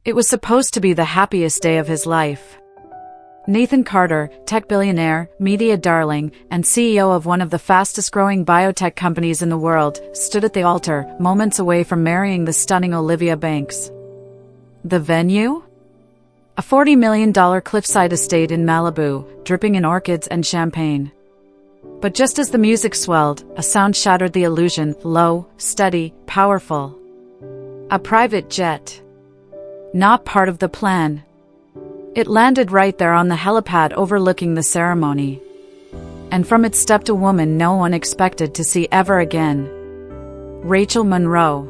It was supposed to be the happiest day of his life. Nathan Carter, tech billionaire, media darling, and CEO of one of the fastest-growing biotech companies in the world, stood at the altar, moments away from marrying the stunning Olivia Banks. The venue? A $40 million cliffside estate in Malibu, dripping in orchids and champagne. But just as the music swelled, a sound shattered the illusion, low, steady, powerful. A private jet. Not part of the plan. It landed right there on the helipad overlooking the ceremony. And from it stepped a woman no one expected to see ever again. Rachel Monroe.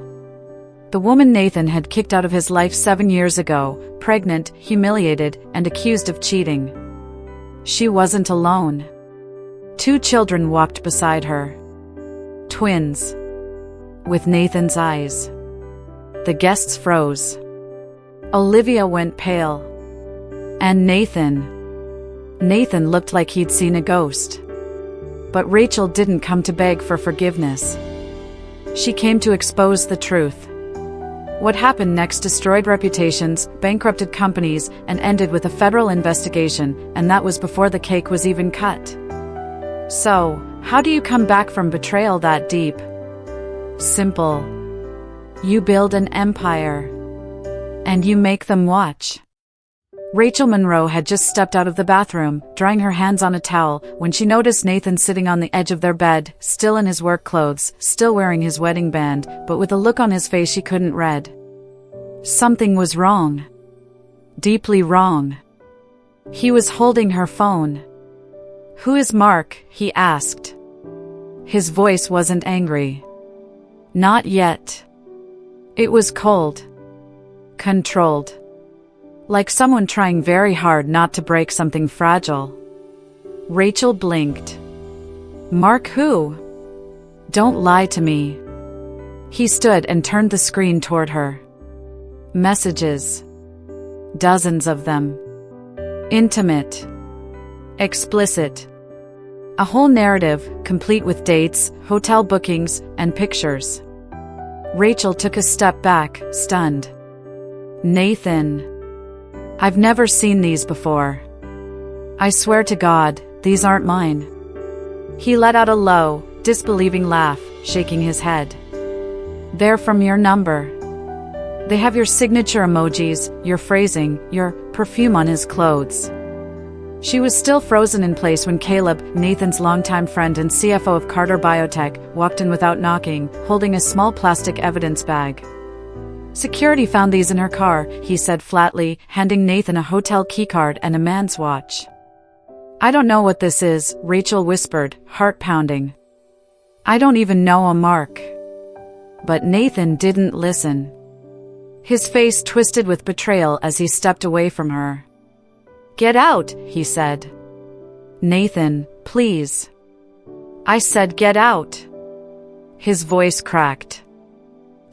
The woman Nathan had kicked out of his life 7 years ago, pregnant, humiliated, and accused of cheating. She wasn't alone. 2 children walked beside her. Twins. With Nathan's eyes. The guests froze. Olivia went pale. And Nathan looked like he'd seen a ghost. But Rachel didn't come to beg for forgiveness. She came to expose the truth. What happened next destroyed reputations, bankrupted companies, and ended with a federal investigation, and that was before the cake was even cut. So, how do you come back from betrayal that deep? Simple. You build an empire. And you make them watch. Rachel Monroe had just stepped out of the bathroom, drying her hands on a towel, when she noticed Nathan sitting on the edge of their bed, still in his work clothes, still wearing his wedding band, but with a look on his face she couldn't read. Something was wrong. Deeply wrong. He was holding her phone. "Who is Mark?" he asked. His voice wasn't angry. Not yet. It was cold. Controlled. Like someone trying very hard not to break something fragile. Rachel blinked. "Mark who? Don't lie to me." He stood and turned the screen toward her. Messages. Dozens of them. Intimate. Explicit. A whole narrative, complete with dates, hotel bookings, and pictures. Rachel took a step back, stunned. "Nathan. I've never seen these before. I swear to God, these aren't mine." He let out a low, disbelieving laugh, shaking his head. "They're from your number. They have your signature emojis, your phrasing, your perfume on his clothes." She was still frozen in place when Caleb, Nathan's longtime friend and CFO of Carter Biotech, walked in without knocking, holding a small plastic evidence bag. "Security found these in her car," he said flatly, handing Nathan a hotel keycard and a man's watch. "I don't know what this is," Rachel whispered, heart pounding. "I don't even know a Mark." But Nathan didn't listen. His face twisted with betrayal as he stepped away from her. "Get out," he said. "Nathan, please." "I said get out." His voice cracked.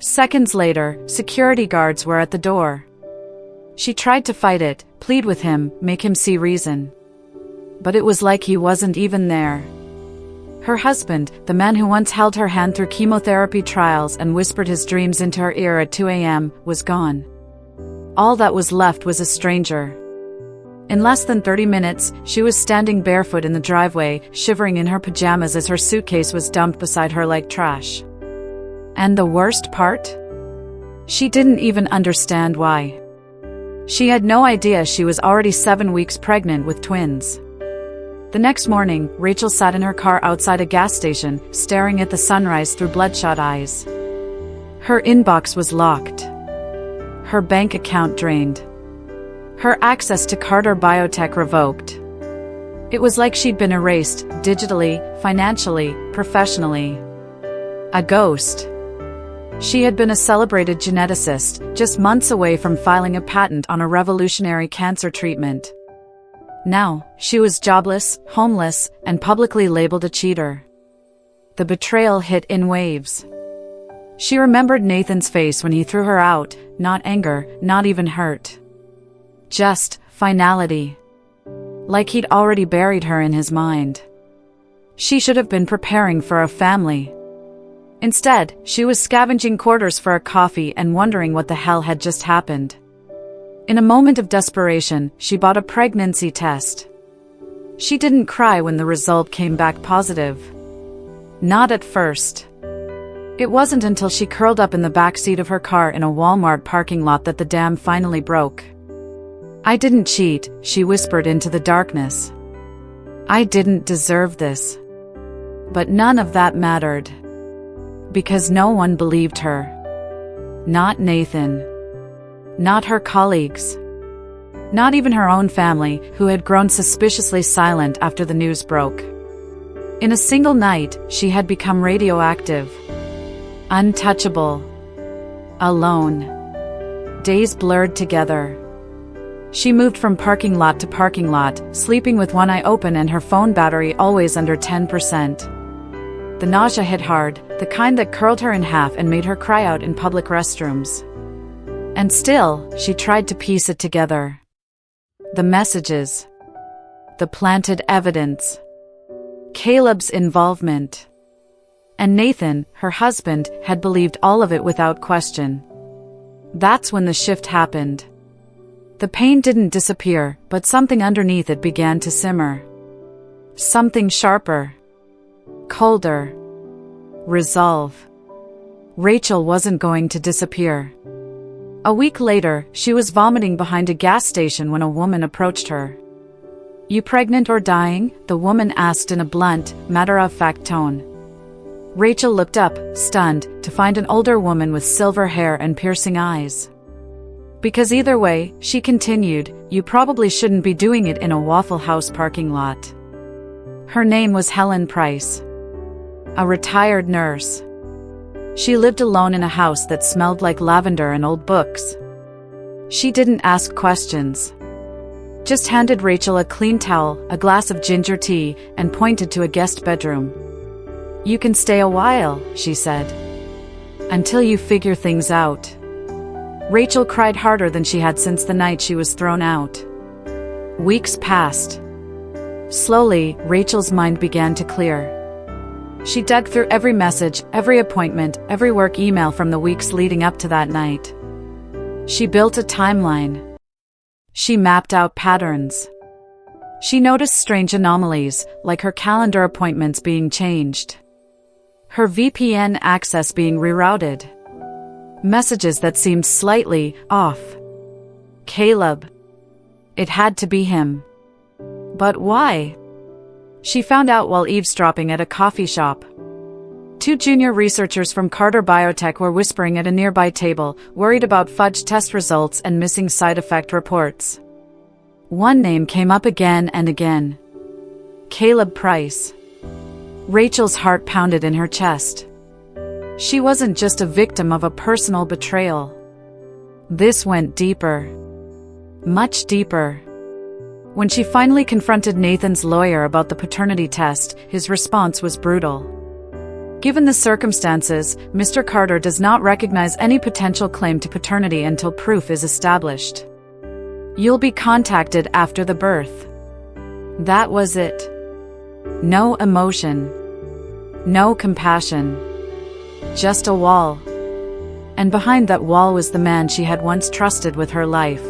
Seconds later, security guards were at the door. She tried to fight it, plead with him, make him see reason. But it was like he wasn't even there. Her husband, the man who once held her hand through chemotherapy trials and whispered his dreams into her ear at 2 a.m., was gone. All that was left was a stranger. In less than 30 minutes, she was standing barefoot in the driveway, shivering in her pajamas as her suitcase was dumped beside her like trash. And the worst part? She didn't even understand why. She had no idea she was already 7 weeks pregnant with twins. The next morning, Rachel sat in her car outside a gas station, staring at the sunrise through bloodshot eyes. Her inbox was locked. Her bank account drained. Her access to Carter Biotech revoked. It was like she'd been erased, digitally, financially, professionally. A ghost. She had been a celebrated geneticist, just months away from filing a patent on a revolutionary cancer treatment. Now, she was jobless, homeless, and publicly labeled a cheater. The betrayal hit in waves. She remembered Nathan's face when he threw her out, not anger, not even hurt. Just finality. Like he'd already buried her in his mind. She should have been preparing for a family. Instead, she was scavenging quarters for a coffee and wondering what the hell had just happened. In a moment of desperation, she bought a pregnancy test. She didn't cry when the result came back positive. Not at first. It wasn't until she curled up in the back seat of her car in a Walmart parking lot that the dam finally broke. "I didn't cheat," she whispered into the darkness. "I didn't deserve this." But none of that mattered. Because no one believed her. Not Nathan. Not her colleagues. Not even her own family, who had grown suspiciously silent after the news broke. In a single night, she had become radioactive. Untouchable. Alone. Days blurred together. She moved from parking lot to parking lot, sleeping with one eye open and her phone battery always under 10%. The nausea hit hard, the kind that curled her in half and made her cry out in public restrooms. And still, she tried to piece it together. The messages. The planted evidence. Caleb's involvement. And Nathan, her husband, had believed all of it without question. That's when the shift happened. The pain didn't disappear, but something underneath it began to simmer. Something sharper. Colder. Resolve. Rachel wasn't going to disappear. A week later, she was vomiting behind a gas station when a woman approached her. "You pregnant or dying?" the woman asked in a blunt, matter-of-fact tone. Rachel looked up, stunned, to find an older woman with silver hair and piercing eyes. "Because either way," she continued, "you probably shouldn't be doing it in a Waffle House parking lot." Her name was Helen Price. A retired nurse. She lived alone in a house that smelled like lavender and old books. She didn't ask questions. Just handed Rachel a clean towel, a glass of ginger tea, and pointed to a guest bedroom. "You can stay a while," she said. "Until you figure things out." Rachel cried harder than she had since the night she was thrown out. Weeks passed. Slowly, Rachel's mind began to clear. She dug through every message, every appointment, every work email from the weeks leading up to that night. She built a timeline. She mapped out patterns. She noticed strange anomalies, like her calendar appointments being changed. Her VPN access being rerouted. Messages that seemed slightly off. Caleb. It had to be him. But why? She found out while eavesdropping at a coffee shop. Two junior researchers from Carter Biotech were whispering at a nearby table, worried about fudge test results and missing side effect reports. One name came up again and again. Caleb Price. Rachel's heart pounded in her chest. She wasn't just a victim of a personal betrayal. This went deeper. Much deeper. When she finally confronted Nathan's lawyer about the paternity test, his response was brutal. Given the circumstances, Mr. Carter does not recognize any potential claim to paternity until proof is established. You'll be contacted after the birth. That was it. No emotion. No compassion. Just a wall. And behind that wall was the man she had once trusted with her life.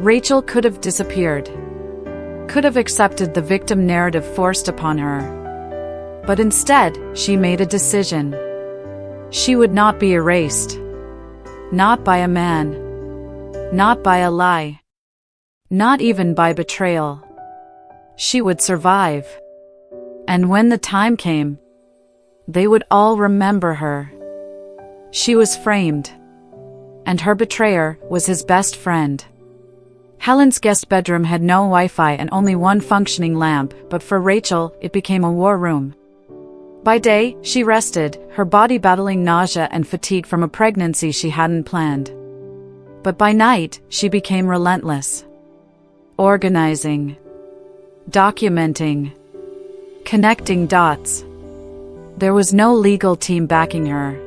Rachel could have disappeared. Could have accepted the victim narrative forced upon her. But instead, she made a decision. She would not be erased. Not by a man. Not by a lie. Not even by betrayal. She would survive. And when the time came, they would all remember her. She was framed. And her betrayer was his best friend. Helen's guest bedroom had no Wi-Fi and only one functioning lamp, but for Rachel, it became a war room. By day, she rested, her body battling nausea and fatigue from a pregnancy she hadn't planned. But by night, she became relentless. Organizing. Documenting. Connecting dots. There was no legal team backing her.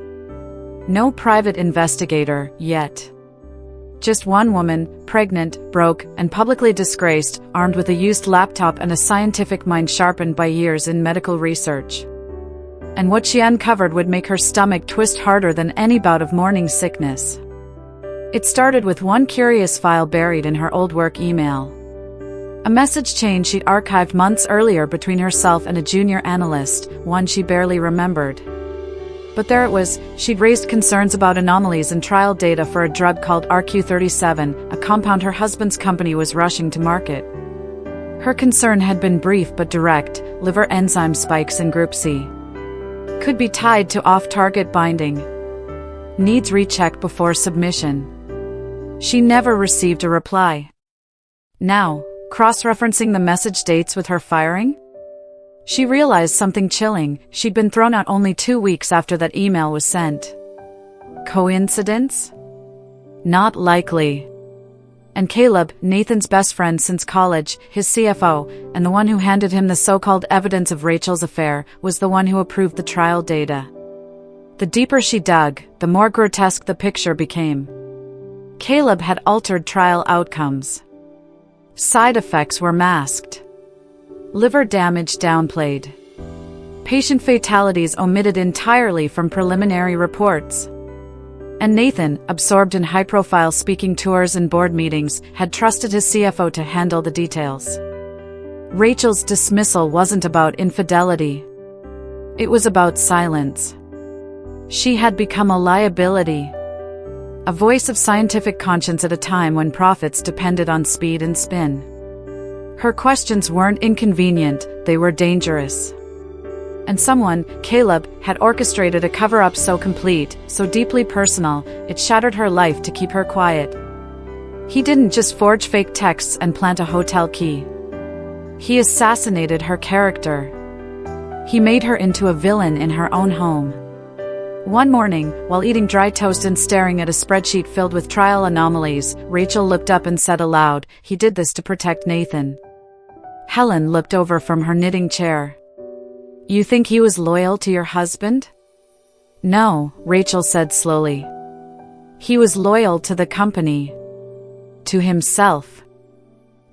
No private investigator, yet. Just one woman, pregnant, broke, and publicly disgraced, armed with a used laptop and a scientific mind sharpened by years in medical research. And what she uncovered would make her stomach twist harder than any bout of morning sickness. It started with one curious file buried in her old work email. A message chain she'd archived months earlier between herself and a junior analyst, one she barely remembered. But there it was. She'd raised concerns about anomalies in trial data for a drug called RQ-37, a compound her husband's company was rushing to market. Her concern had been brief but direct: liver enzyme spikes in Group C. Could be tied to off-target binding. Needs recheck before submission. She never received a reply. Now, cross-referencing the message dates with her firing, she realized something chilling. She'd been thrown out only 2 weeks after that email was sent. Coincidence? Not likely. And Caleb, Nathan's best friend since college, his CFO, and the one who handed him the so-called evidence of Rachel's affair, was the one who approved the trial data. The deeper she dug, the more grotesque the picture became. Caleb had altered trial outcomes. Side effects were masked. Liver damage downplayed. Patient fatalities omitted entirely from preliminary reports. And Nathan, absorbed in high-profile speaking tours and board meetings, had trusted his CFO to handle the details. Rachel's dismissal wasn't about infidelity. It was about silence. She had become a liability. A voice of scientific conscience at a time when profits depended on speed and spin. Her questions weren't inconvenient, they were dangerous. And someone, Caleb, had orchestrated a cover-up so complete, so deeply personal, it shattered her life to keep her quiet. He didn't just forge fake texts and plant a hotel key. He assassinated her character. He made her into a villain in her own home. One morning, while eating dry toast and staring at a spreadsheet filled with trial anomalies, Rachel looked up and said aloud, "He did this to protect Nathan." Helen looked over from her knitting chair. "You think he was loyal to your husband?" "No," Rachel said slowly. "He was loyal to the company. To himself.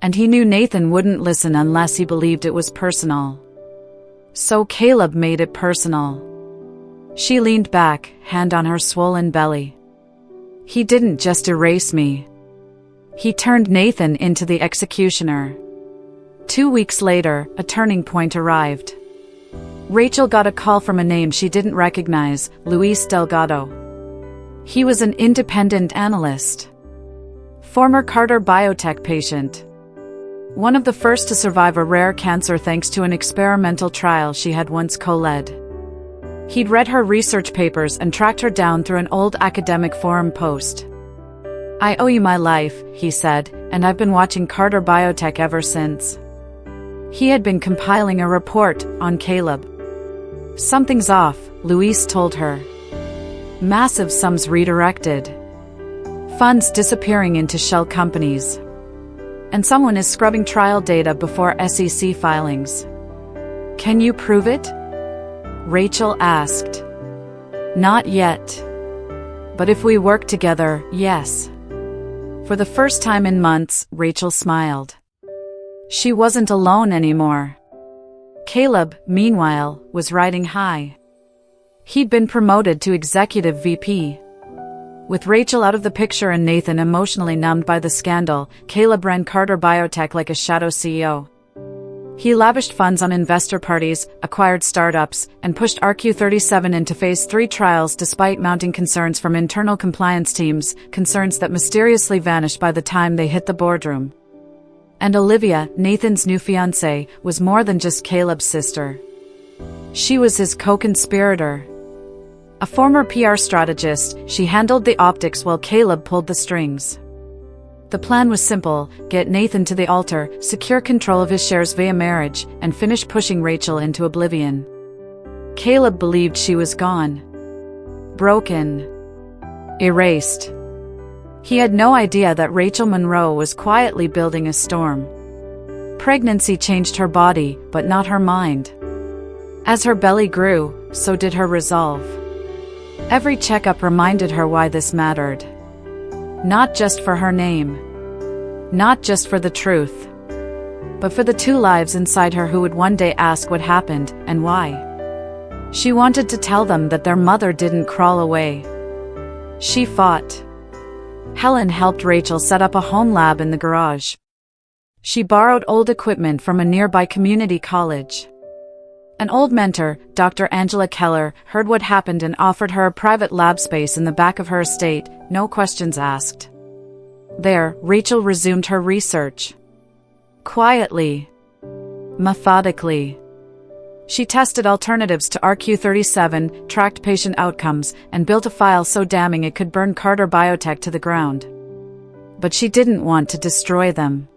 And he knew Nathan wouldn't listen unless he believed it was personal. So Caleb made it personal." She leaned back, hand on her swollen belly. "He didn't just erase me. He turned Nathan into the executioner." 2 weeks later, a turning point arrived. Rachel got a call from a name she didn't recognize, Luis Delgado. He was an independent analyst. Former Carter Biotech patient. One of the first to survive a rare cancer thanks to an experimental trial she had once co-led. He'd read her research papers and tracked her down through an old academic forum post. "I owe you my life," he said, "and I've been watching Carter Biotech ever since." He had been compiling a report on Caleb. "Something's off," Luis told her. "Massive sums redirected. Funds disappearing into shell companies. And someone is scrubbing trial data before SEC filings." "Can you prove it?" Rachel asked. "Not yet. But if we work together, yes." For the first time in months, Rachel smiled. She wasn't alone anymore. Caleb, meanwhile, was riding high. He'd been promoted to executive VP. With Rachel out of the picture and Nathan emotionally numbed by the scandal, Caleb ran Carter Biotech like a shadow CEO. He lavished funds on investor parties, acquired startups, and pushed RQ-37 into Phase 3 trials despite mounting concerns from internal compliance teams, concerns that mysteriously vanished by the time they hit the boardroom. And Olivia, Nathan's new fiancée, was more than just Caleb's sister. She was his co-conspirator. A former PR strategist, she handled the optics while Caleb pulled the strings. The plan was simple: get Nathan to the altar, secure control of his shares via marriage, and finish pushing Rachel into oblivion. Caleb believed she was gone. Broken. Erased. He had no idea that Rachel Monroe was quietly building a storm. Pregnancy changed her body, but not her mind. As her belly grew, so did her resolve. Every checkup reminded her why this mattered. Not just for her name. Not just for the truth. But for the 2 lives inside her who would one day ask what happened, and why. She wanted to tell them that their mother didn't crawl away. She fought. Helen helped Rachel set up a home lab in the garage. She borrowed old equipment from a nearby community college. An old mentor, Dr. Angela Keller, heard what happened and offered her a private lab space in the back of her estate, no questions asked. There, Rachel resumed her research. Quietly. Methodically. She tested alternatives to RQ-37, tracked patient outcomes, and built a file so damning it could burn Carter Biotech to the ground. But she didn't want to destroy them.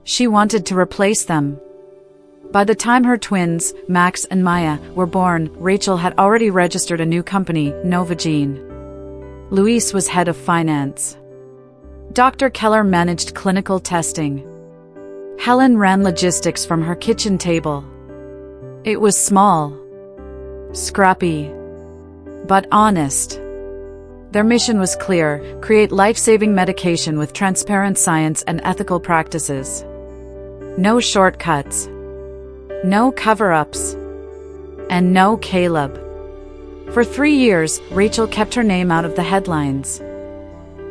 She wanted to replace them. By the time her twins, Max and Maya, were born, Rachel had already registered a new company, Novagene. Luis was head of finance. Dr. Keller managed clinical testing. Helen ran logistics from her kitchen table. It was small, scrappy, but honest. Their mission was clear: create life-saving medication with transparent science and ethical practices. No shortcuts. No cover-ups. And no Caleb. For 3 years, Rachel kept her name out of the headlines.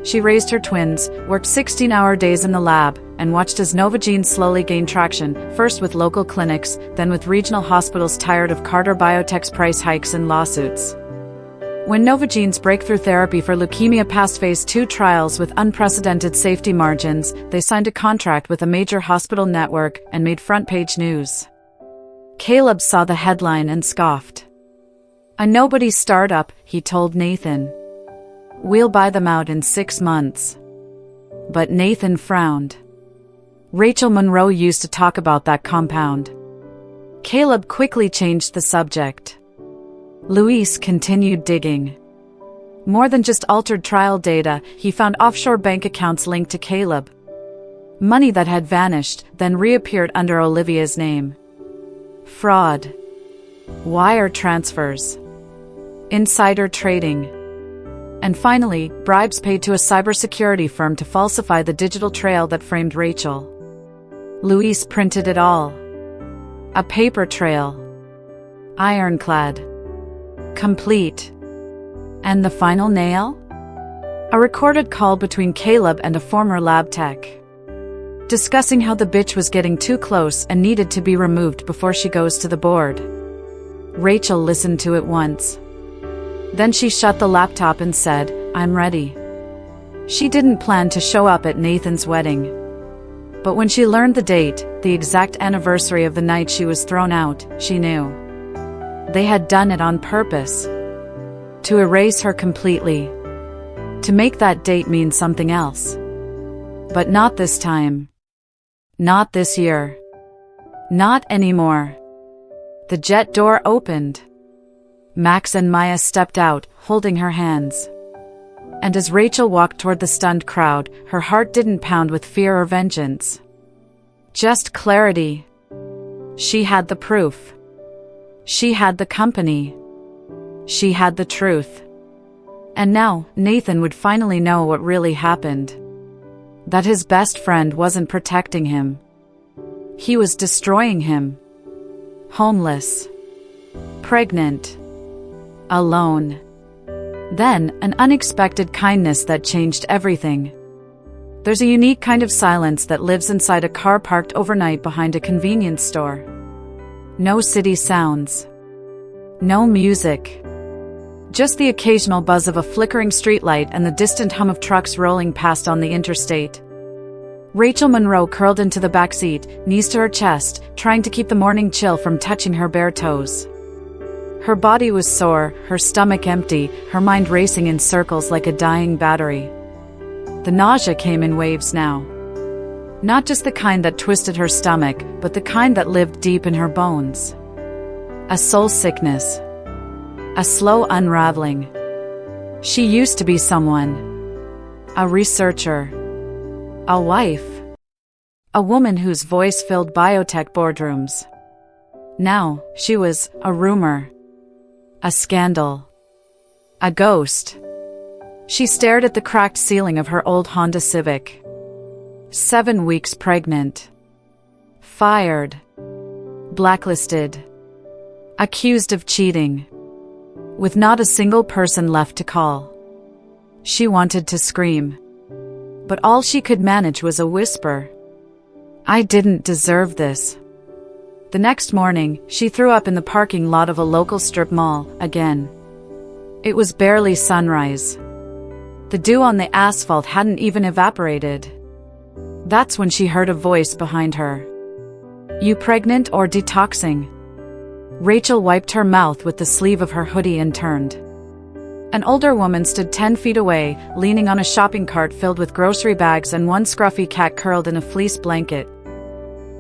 She raised her twins, worked 16-hour days in the lab, and watched as Novagene slowly gained traction, first with local clinics, then with regional hospitals tired of Carter Biotech's price hikes and lawsuits. When Novagene's breakthrough therapy for leukemia passed phase 2 trials with unprecedented safety margins, they signed a contract with a major hospital network and made front-page news. Caleb saw the headline and scoffed. "A nobody startup," he told Nathan. "We'll buy them out in 6 months." But Nathan frowned. Rachel Monroe used to talk about that compound. Caleb quickly changed the subject. Luis continued digging. More than just altered trial data, he found offshore bank accounts linked to Caleb. Money that had vanished, then reappeared under Olivia's name. Fraud. Wire transfers. Insider trading. And finally, bribes paid to a cybersecurity firm to falsify the digital trail that framed Rachel. Luis printed it all. A paper trail. Ironclad. Complete. And the final nail? A recorded call between Caleb and a former lab tech, discussing how the bitch was getting too close and needed to be removed before she goes to the board. Rachel listened to it once. Then she shut the laptop and said, "I'm ready." She didn't plan to show up at Nathan's wedding. But when she learned the date, the exact anniversary of the night she was thrown out, she knew. They had done it on purpose. To erase her completely. To make that date mean something else. But not this time. Not this year. Not anymore. The jet door opened. Max and Maya stepped out, holding her hands. And as Rachel walked toward the stunned crowd, her heart didn't pound with fear or vengeance. Just clarity. She had the proof. She had the company. She had the truth. And now, Nathan would finally know what really happened. That his best friend wasn't protecting him. He was destroying him. Homeless. Pregnant. Alone. Then, an unexpected kindness that changed everything. There's a unique kind of silence that lives inside a car parked overnight behind a convenience store. No city sounds. No music. Just the occasional buzz of a flickering streetlight and the distant hum of trucks rolling past on the interstate. Rachel Monroe curled into the back seat, knees to her chest, trying to keep the morning chill from touching her bare toes. Her body was sore, her stomach empty, her mind racing in circles like a dying battery. The nausea came in waves now. Not just the kind that twisted her stomach, but the kind that lived deep in her bones. A soul sickness. A slow unraveling. She used to be someone. A researcher. A wife. A woman whose voice filled biotech boardrooms. Now, she was a rumor. A scandal. A ghost. She stared at the cracked ceiling of her old Honda Civic. 7 weeks pregnant. Fired. Blacklisted. Accused of cheating. With not a single person left to call. She wanted to scream. But all she could manage was a whisper. I didn't deserve this. The next morning, she threw up in the parking lot of a local strip mall, again. It was barely sunrise. The dew on the asphalt hadn't even evaporated. That's when she heard a voice behind her. You pregnant or detoxing? Rachel wiped her mouth with the sleeve of her hoodie and turned. An older woman stood 10 feet away, leaning on a shopping cart filled with grocery bags and one scruffy cat curled in a fleece blanket.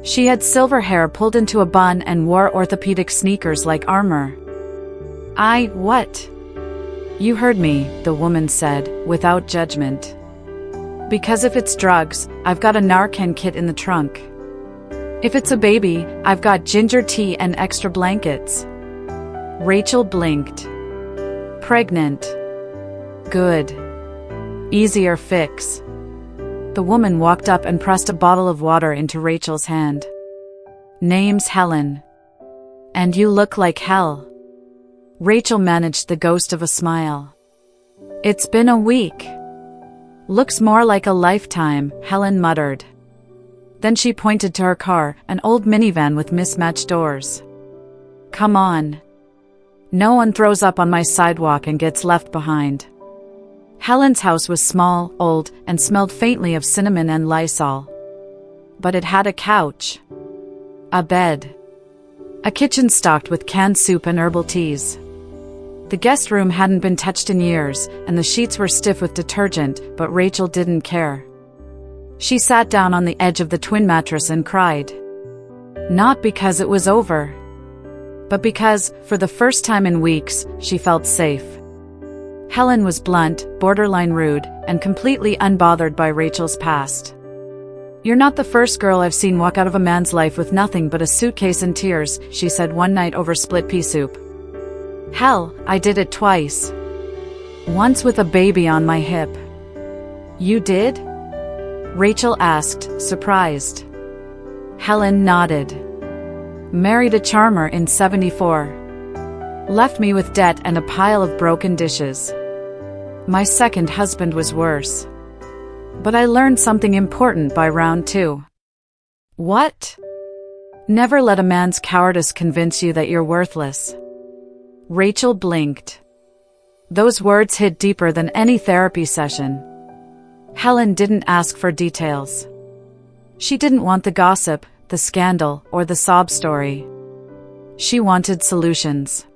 She had silver hair pulled into a bun and wore orthopedic sneakers like armor. What? You heard me, the woman said, without judgment. Because if it's drugs, I've got a Narcan kit in the trunk. If it's a baby, I've got ginger tea and extra blankets. Rachel blinked. Pregnant. Good. Easier fix. The woman walked up and pressed a bottle of water into Rachel's hand. Name's Helen. And you look like hell. Rachel managed the ghost of a smile. It's been a week. Looks more like a lifetime, Helen muttered. Then she pointed to her car, an old minivan with mismatched doors. Come on. No one throws up on my sidewalk and gets left behind. Helen's house was small, old, and smelled faintly of cinnamon and Lysol. But it had a couch. A bed. A kitchen stocked with canned soup and herbal teas. The guest room hadn't been touched in years, and the sheets were stiff with detergent, but Rachel didn't care. She sat down on the edge of the twin mattress and cried. Not because it was over, but because, for the first time in weeks, she felt safe. Helen was blunt, borderline rude, and completely unbothered by Rachel's past. You're not the first girl I've seen walk out of a man's life with nothing but a suitcase and tears, she said one night over split pea soup. Hell, I did it twice. Once with a baby on my hip. You did? Rachel asked, surprised. Helen nodded. Married a charmer in '74. Left me with debt and a pile of broken dishes. My second husband was worse. But I learned something important by round 2. What? Never let a man's cowardice convince you that you're worthless. Rachel blinked. Those words hit deeper than any therapy session. Helen didn't ask for details. She didn't want the gossip, the scandal, or the sob story. She wanted solutions.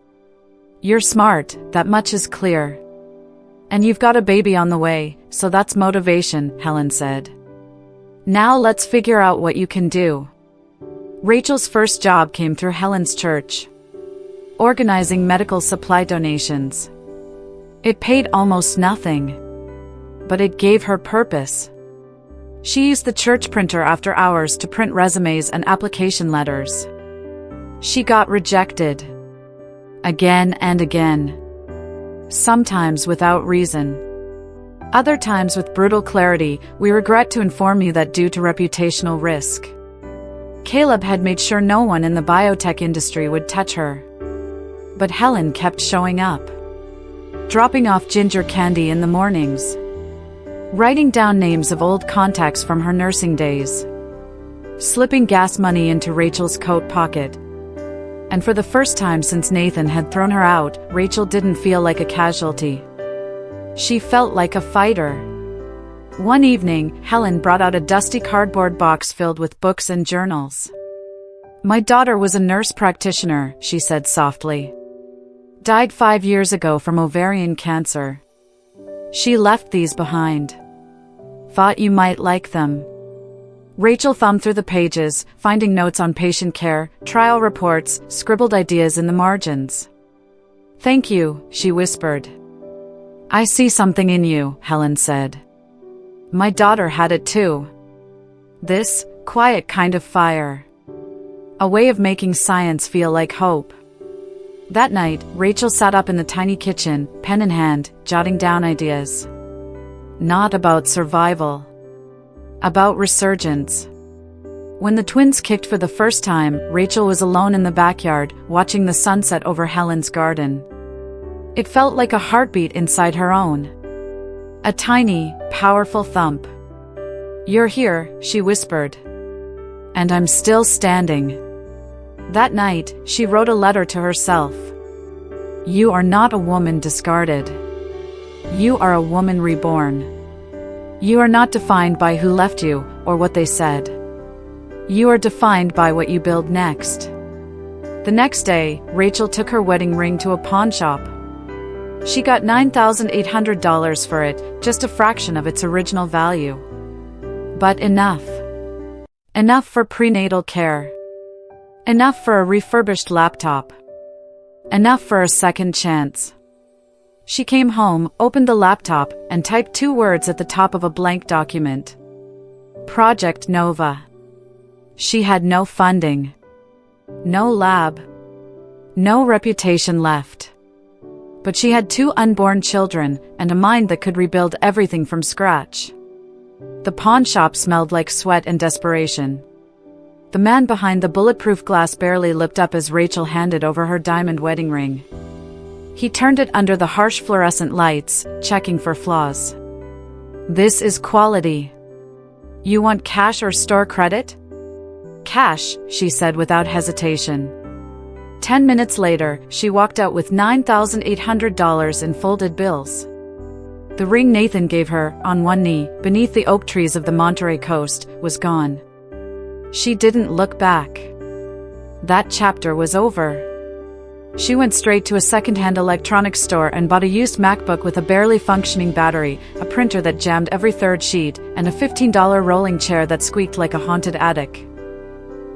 You're smart, that much is clear. And you've got a baby on the way, so that's motivation, Helen said. Now let's figure out what you can do. Rachel's first job came through Helen's church. Organizing medical supply donations. It paid almost nothing. But it gave her purpose. She used the church printer after hours to print resumes and application letters. She got rejected. Again and again. Sometimes without reason. Other times with brutal clarity. We regret to inform you that due to reputational risk. Caleb had made sure no one in the biotech industry would touch her. But Helen kept showing up. Dropping off ginger candy in the mornings. Writing down names of old contacts from her nursing days. Slipping gas money into Rachel's coat pocket. And for the first time since Nathan had thrown her out, Rachel didn't feel like a casualty. She felt like a fighter. One evening, Helen brought out a dusty cardboard box filled with books and journals. My daughter was a nurse practitioner, she said softly. Died 5 years ago from ovarian cancer. She left these behind. Thought you might like them. Rachel thumbed through the pages, finding notes on patient care, trial reports, scribbled ideas in the margins. Thank you, she whispered. I see something in you, Helen said. My daughter had it too. This, quiet kind of fire. A way of making science feel like hope. That night, Rachel sat up in the tiny kitchen, pen in hand, jotting down ideas. Not about survival. About resurgence. When the twins kicked for the first time, Rachel was alone in the backyard, watching the sunset over Helen's garden. It felt like a heartbeat inside her own. A tiny, powerful thump. "You're here," she whispered. "And I'm still standing." That night, she wrote a letter to herself. "You are not a woman discarded. You are a woman reborn. You are not defined by who left you, or what they said. You are defined by what you build next." The next day, Rachel took her wedding ring to a pawn shop. She got $9,800 for it, just a fraction of its original value. But enough. Enough for prenatal care. Enough for a refurbished laptop. Enough for a second chance. She came home, opened the laptop, and typed 2 words at the top of a blank document. Project Nova. She had no funding. No lab. No reputation left. But she had 2 unborn children, and a mind that could rebuild everything from scratch. The pawn shop smelled like sweat and desperation. The man behind the bulletproof glass barely looked up as Rachel handed over her diamond wedding ring. He turned it under the harsh fluorescent lights, checking for flaws. "This is quality. You want cash or store credit?" "Cash," she said without hesitation. 10 minutes later, she walked out with $9,800 in folded bills. The ring Nathan gave her, on one knee, beneath the oak trees of the Monterey coast, was gone. She didn't look back. That chapter was over. She went straight to a second-hand electronics store and bought a used MacBook with a barely functioning battery, a printer that jammed every third sheet, and a $15 rolling chair that squeaked like a haunted attic.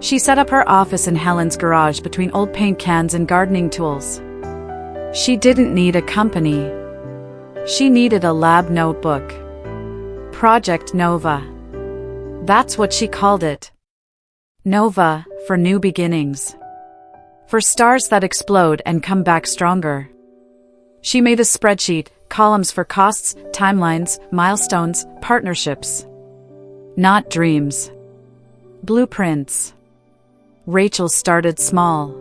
She set up her office in Helen's garage between old paint cans and gardening tools. She didn't need a company. She needed a lab notebook. Project Nova. That's what she called it. Nova, for new beginnings. For stars that explode and come back stronger. She made a spreadsheet, columns for costs, timelines, milestones, partnerships. Not dreams. Blueprints. Rachel started small.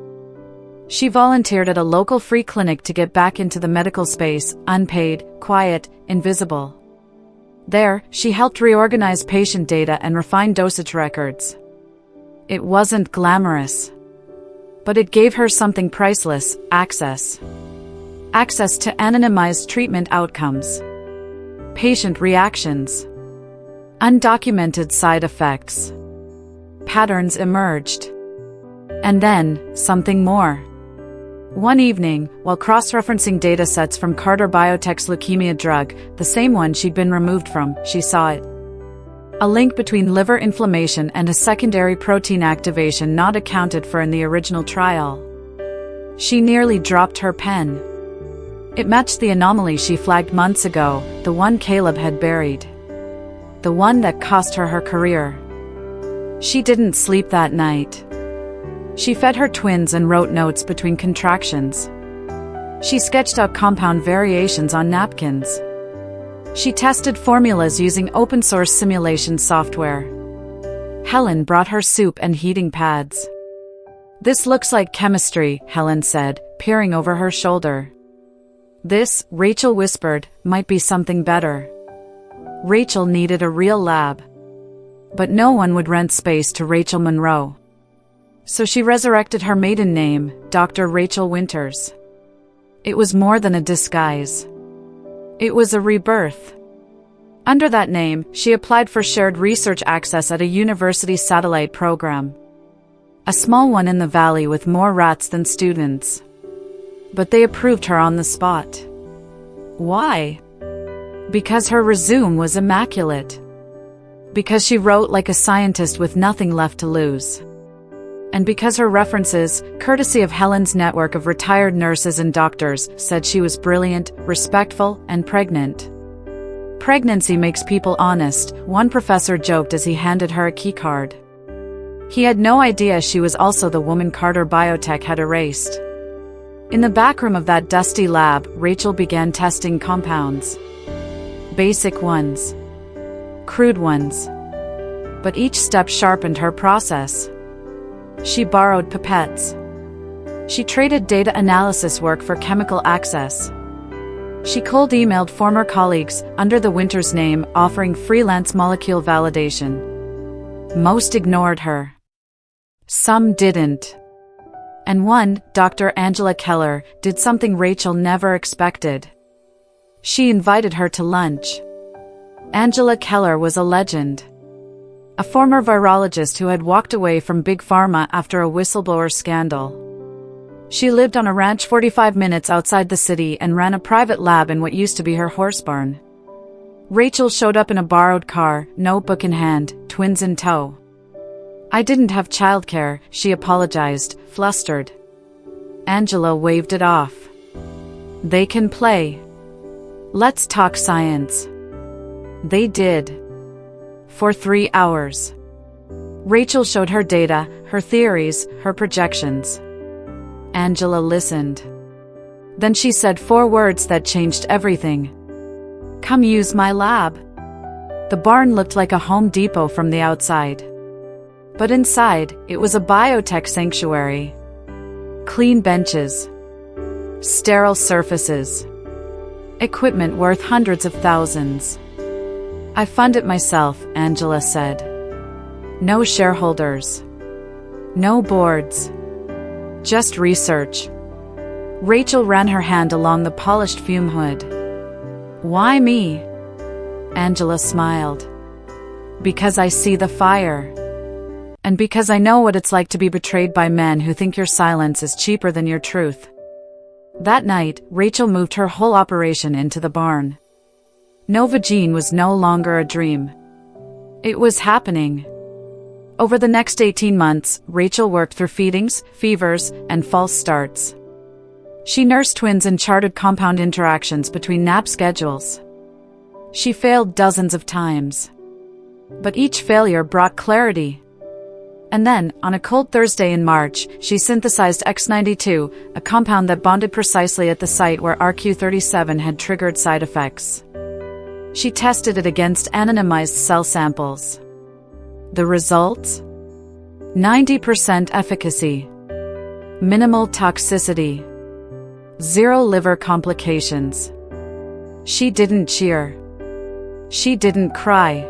She volunteered at a local free clinic to get back into the medical space, unpaid, quiet, invisible. There, she helped reorganize patient data and refine dosage records. It wasn't glamorous. But it gave her something priceless: access. Access to anonymized treatment outcomes. Patient reactions. Undocumented side effects. Patterns emerged. And then, something more. One evening, while cross-referencing datasets from Carter Biotech's leukemia drug, the same one she'd been removed from, she saw it. A link between liver inflammation and a secondary protein activation not accounted for in the original trial. She nearly dropped her pen. It matched the anomaly she flagged months ago, the one Caleb had buried. The one that cost her her career. She didn't sleep that night. She fed her twins and wrote notes between contractions. She sketched out compound variations on napkins. She tested formulas using open-source simulation software. Helen brought her soup and heating pads. "This looks like chemistry," Helen said, peering over her shoulder. "This," Rachel whispered, "might be something better." Rachel needed a real lab. But no one would rent space to Rachel Monroe. So she resurrected her maiden name, Dr. Rachel Winters. It was more than a disguise. It was a rebirth. Under that name, she applied for shared research access at a university satellite program. A small one in the valley with more rats than students. But they approved her on the spot. Why? Because her resume was immaculate. Because she wrote like a scientist with nothing left to lose. And because her references, courtesy of Helen's network of retired nurses and doctors, said she was brilliant, respectful, and pregnant. Pregnancy makes people honest, one professor joked as he handed her a keycard. He had no idea she was also the woman Carter Biotech had erased. In the backroom of that dusty lab, Rachel began testing compounds. Basic ones. Crude ones. But each step sharpened her process. She borrowed pipettes. She traded data analysis work for chemical access. She cold emailed former colleagues under the Winters name offering freelance molecule validation. Most ignored her. Some didn't. And one, Dr. Angela Keller, did something Rachel never expected. She invited her to lunch. Angela Keller was a legend. A former virologist who had walked away from Big Pharma after a whistleblower scandal. She lived on a ranch 45 minutes outside the city and ran a private lab in what used to be her horse barn. Rachel showed up in a borrowed car, notebook in hand, twins in tow. "I didn't have childcare," she apologized, flustered. Angela waved it off. "They can play. Let's talk science." They did. For 3 hours. Rachel showed her data, her theories, her projections. Angela listened. Then she said 4 words that changed everything. "Come use my lab." The barn looked like a Home Depot from the outside. But inside, it was a biotech sanctuary. Clean benches. Sterile surfaces. Equipment worth hundreds of thousands. "I fund it myself," Angela said. "No shareholders. No boards. Just research." Rachel ran her hand along the polished fume hood. "Why me?" Angela smiled. "Because I see the fire. And because I know what it's like to be betrayed by men who think your silence is cheaper than your truth." That night, Rachel moved her whole operation into the barn. Novogene was no longer a dream. It was happening. Over the next 18 months, Rachel worked through feedings, fevers, and false starts. She nursed twins and charted compound interactions between nap schedules. She failed dozens of times. But each failure brought clarity. And then, on a cold Thursday in March, she synthesized X92, a compound that bonded precisely at the site where RQ37 had triggered side effects. She tested it against anonymized cell samples. The results? 90% efficacy. Minimal toxicity. 0 liver complications. She didn't cheer. She didn't cry.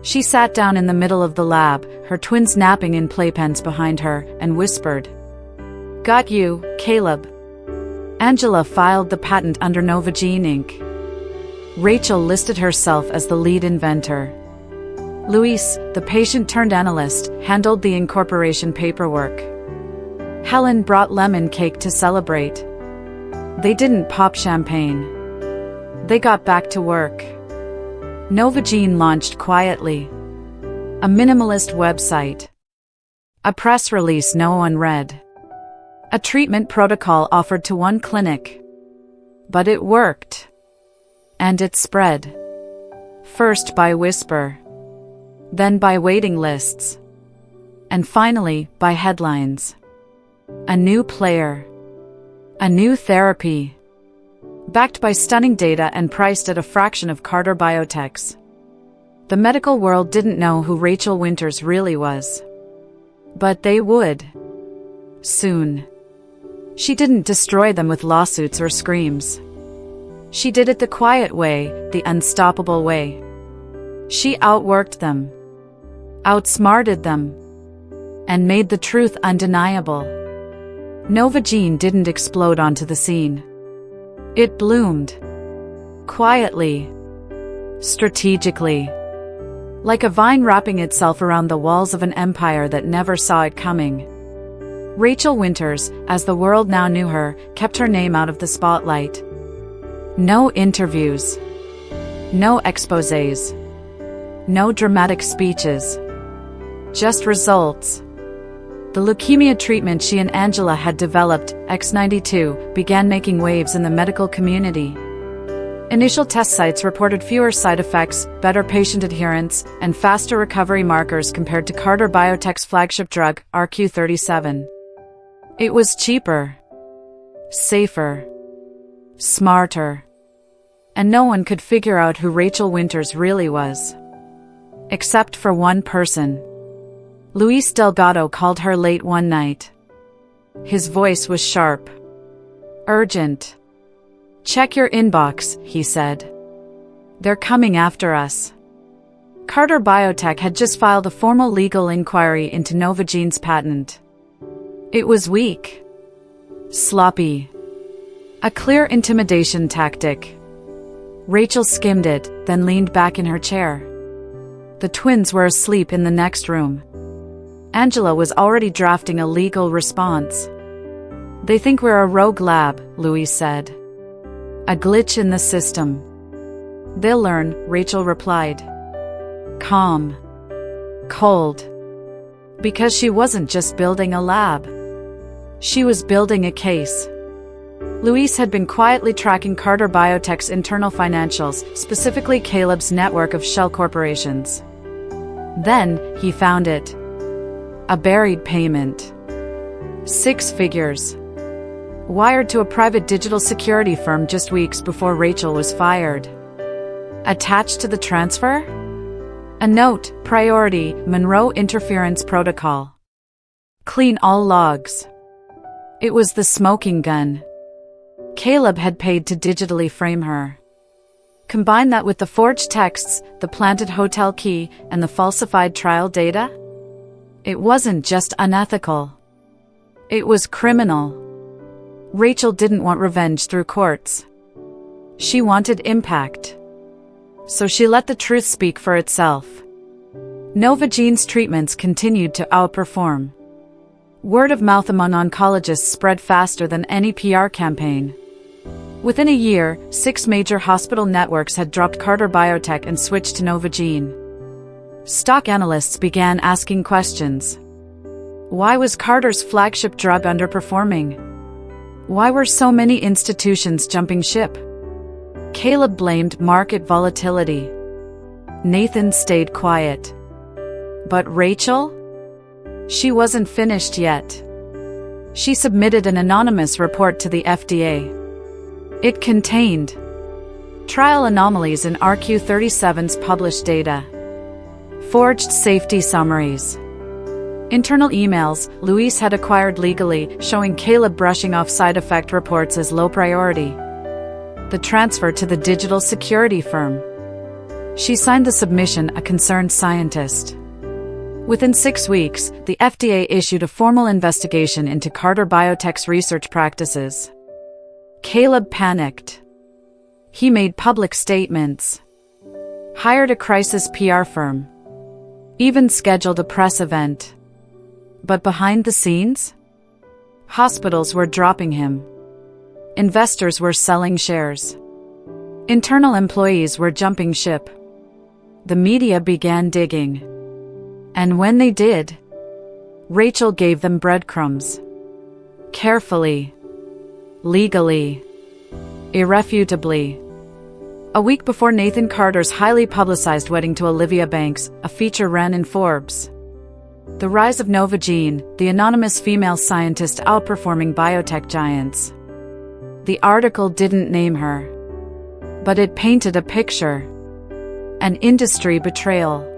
She sat down in the middle of the lab, her twins napping in playpens behind her, and whispered, "Got you, Caleb." Angela filed the patent under Novogene Inc. Rachel listed herself as the lead inventor. Luis, the patient-turned-analyst, handled the incorporation paperwork. Helen brought lemon cake to celebrate. They didn't pop champagne. They got back to work. Novogene launched quietly. A minimalist website. A press release no one read. A treatment protocol offered to one clinic. But it worked. And it spread. First by whisper. Then by waiting lists. And finally, by headlines. A new player. A new therapy. Backed by stunning data and priced at a fraction of Carter Biotech's. The medical world didn't know who Rachel Winters really was. But they would. Soon. She didn't destroy them with lawsuits or screams. She did it the quiet way, the unstoppable way. She outworked them. Outsmarted them. And made the truth undeniable. Novogene didn't explode onto the scene. It bloomed. Quietly. Strategically. Like a vine wrapping itself around the walls of an empire that never saw it coming. Rachel Winters, as the world now knew her, kept her name out of the spotlight. No interviews. No exposés. No dramatic speeches. Just results. The leukemia treatment she and Angela had developed, X92, began making waves in the medical community. Initial test sites reported fewer side effects, better patient adherence, and faster recovery markers compared to Carter Biotech's flagship drug, RQ37. It was cheaper. Safer. Smarter. And no one could figure out who Rachel Winters really was. Except for one person. Luis Delgado called her late one night. His voice was sharp. Urgent. Check your inbox, he said. They're coming after us. Carter Biotech had just filed a formal legal inquiry into Novagene's patent. It was weak. Sloppy. A clear intimidation tactic. Rachel skimmed it, then leaned back in her chair. The twins were asleep in the next room. Angela was already drafting a legal response. They think we're a rogue lab, Louise said. A glitch in the system. They'll learn, Rachel replied. Calm. Cold. Because she wasn't just building a lab. She was building a case. Louise had been quietly tracking Carter Biotech's internal financials, specifically Caleb's network of shell corporations. Then, he found it. A buried payment. 6 figures. Wired to a private digital security firm just weeks before Rachel was fired. Attached to the transfer? A note, priority, Monroe Interference Protocol. Clean all logs. It was the smoking gun. Caleb had paid to digitally frame her. Combine that with the forged texts, the planted hotel key, and the falsified trial data? It wasn't just unethical. It was criminal. Rachel didn't want revenge through courts. She wanted impact. So she let the truth speak for itself. Novagene's treatments continued to outperform. Word of mouth among oncologists spread faster than any PR campaign. Within a year, 6 major hospital networks had dropped Carter Biotech and switched to Novagene. Stock analysts began asking questions. Why was Carter's flagship drug underperforming? Why were so many institutions jumping ship? Caleb blamed market volatility. Nathan stayed quiet. But Rachel? She wasn't finished yet. She submitted an anonymous report to the FDA. It contained trial anomalies in RQ-37's published data, forged safety summaries, internal emails Louise had acquired legally showing Caleb brushing off side effect reports as low priority, the transfer to the digital security firm. She signed the submission, a concerned scientist. Within 6 weeks, the FDA issued a formal investigation into Carter Biotech's research practices. Caleb panicked. He made public statements, hired a crisis PR firm, even scheduled a press event. But behind the scenes, hospitals were dropping him. Investors were selling shares. Internal employees were jumping ship. The media began digging. And when they did, Rachel gave them breadcrumbs. Carefully. Legally. Irrefutably. A week before Nathan Carter's highly publicized wedding to Olivia Banks, a feature ran in Forbes. The rise of Novagene, the anonymous female scientist outperforming biotech giants. The article didn't name her. But it painted a picture. An industry betrayal.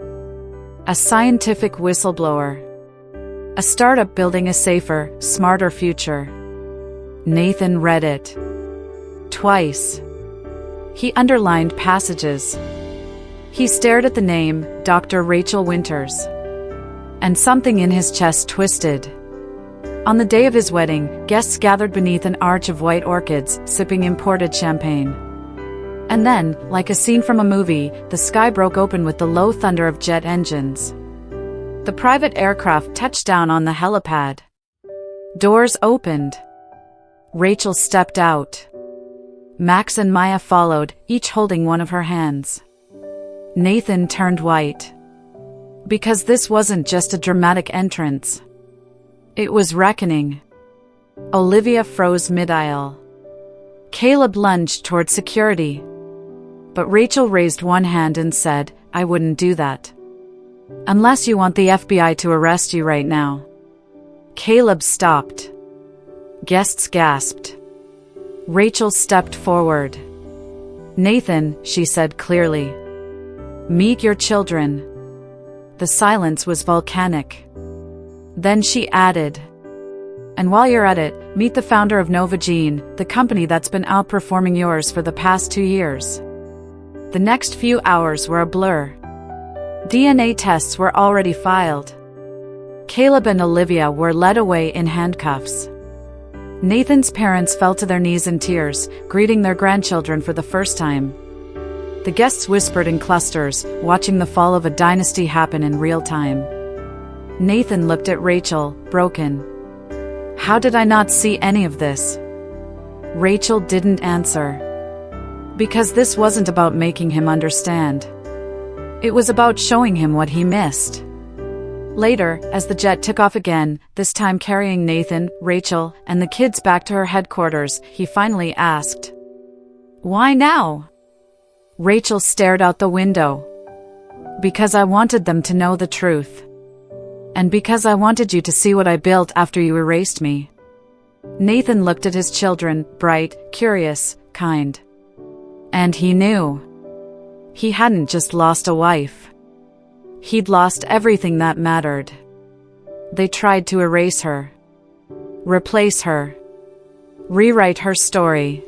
A scientific whistleblower. A startup building a safer, smarter future. Nathan read it. Twice. He underlined passages. He stared at the name, Dr. Rachel Winters. And something in his chest twisted. On the day of his wedding, guests gathered beneath an arch of white orchids, sipping imported champagne. And then, like a scene from a movie, the sky broke open with the low thunder of jet engines. The private aircraft touched down on the helipad. Doors opened. Rachel stepped out. Max and Maya followed, each holding one of her hands. Nathan turned white. Because this wasn't just a dramatic entrance. It was reckoning. Olivia froze mid-aisle. Caleb lunged toward security. But Rachel raised one hand and said, I wouldn't do that. Unless you want the FBI to arrest you right now. Caleb stopped. Guests gasped. Rachel stepped forward. Nathan, she said clearly. Meet your children. The silence was volcanic. Then she added, And while you're at it, meet the founder of Novagene, the company that's been outperforming yours for the past 2 years. The next few hours were a blur. DNA tests were already filed. Caleb and Olivia were led away in handcuffs. Nathan's parents fell to their knees in tears, greeting their grandchildren for the first time. The guests whispered in clusters, watching the fall of a dynasty happen in real time. Nathan looked at Rachel, broken. How did I not see any of this? Rachel didn't answer. Because this wasn't about making him understand. It was about showing him what he missed. Later, as the jet took off again, this time carrying Nathan, Rachel, and the kids back to her headquarters, he finally asked, "Why now?" Rachel stared out the window. "Because I wanted them to know the truth. And because I wanted you to see what I built after you erased me." Nathan looked at his children, bright, curious, kind. And he knew. He hadn't just lost a wife. He'd lost everything that mattered. They tried to erase her. Replace her. Rewrite her story.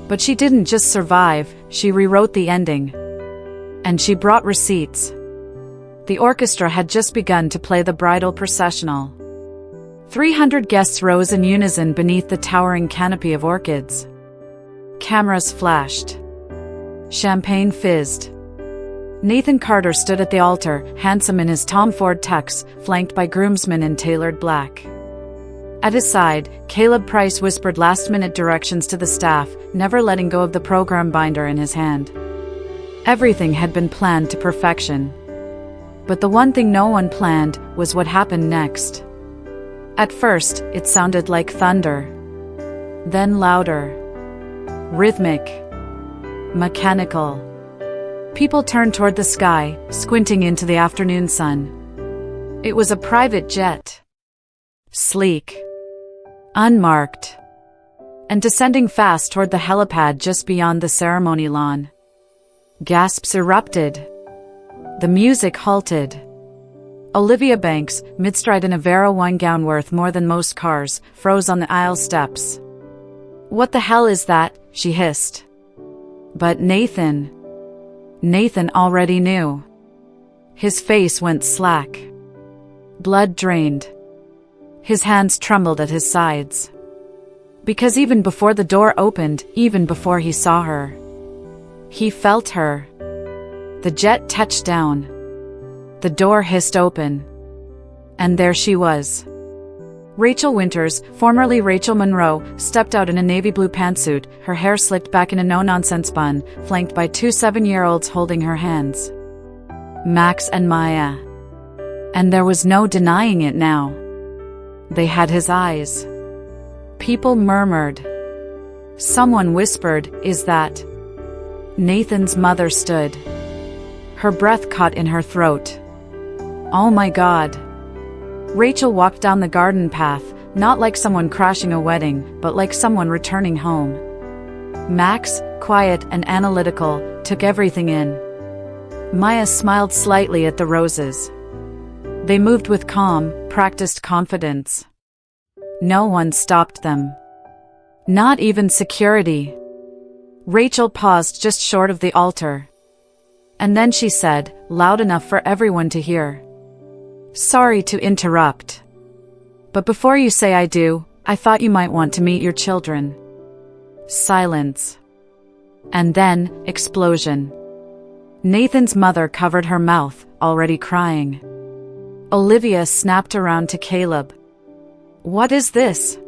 But she didn't just survive, she rewrote the ending. And she brought receipts. The orchestra had just begun to play the bridal processional. 300 guests rose in unison beneath the towering canopy of orchids. Cameras flashed. Champagne fizzed. Nathan Carter stood at the altar, handsome in his Tom Ford tux, flanked by groomsmen in tailored black. At his side, Caleb Price whispered last-minute directions to the staff, never letting go of the program binder in his hand. Everything had been planned to perfection. But the one thing no one planned was what happened next. At first, it sounded like thunder. Then louder. Rhythmic. Mechanical. People turned toward the sky, squinting into the afternoon sun. It was a private jet. Sleek. Unmarked. And descending fast toward the helipad just beyond the ceremony lawn. Gasps erupted. The music halted. Olivia Banks, mid-stride in a Vera wine gown worth more than most cars, froze on the aisle steps. "What the hell is that?" she hissed. But Nathan already knew. His face went slack. Blood drained. His hands trembled at his sides. Because even before the door opened, even before he saw her, he felt her. The jet touched down. The door hissed open. And there she was. Rachel Winters, formerly Rachel Monroe, stepped out in a navy blue pantsuit, her hair slicked back in a no-nonsense bun, flanked by 2 7-year-olds holding her hands. Max and Maya. And there was no denying it now. They had his eyes. People murmured. Someone whispered, "Is that?" Nathan's mother stood. Her breath caught in her throat. Oh my God. Rachel walked down the garden path, not like someone crashing a wedding, but like someone returning home. Max, quiet and analytical, took everything in. Maya smiled slightly at the roses. They moved with calm, practiced confidence. No one stopped them. Not even security. Rachel paused just short of the altar. And then she said, loud enough for everyone to hear, "Sorry to interrupt. But before you say I do, I thought you might want to meet your children." Silence. And then, explosion. Nathan's mother covered her mouth, already crying. Olivia snapped around to Caleb. "What is this?"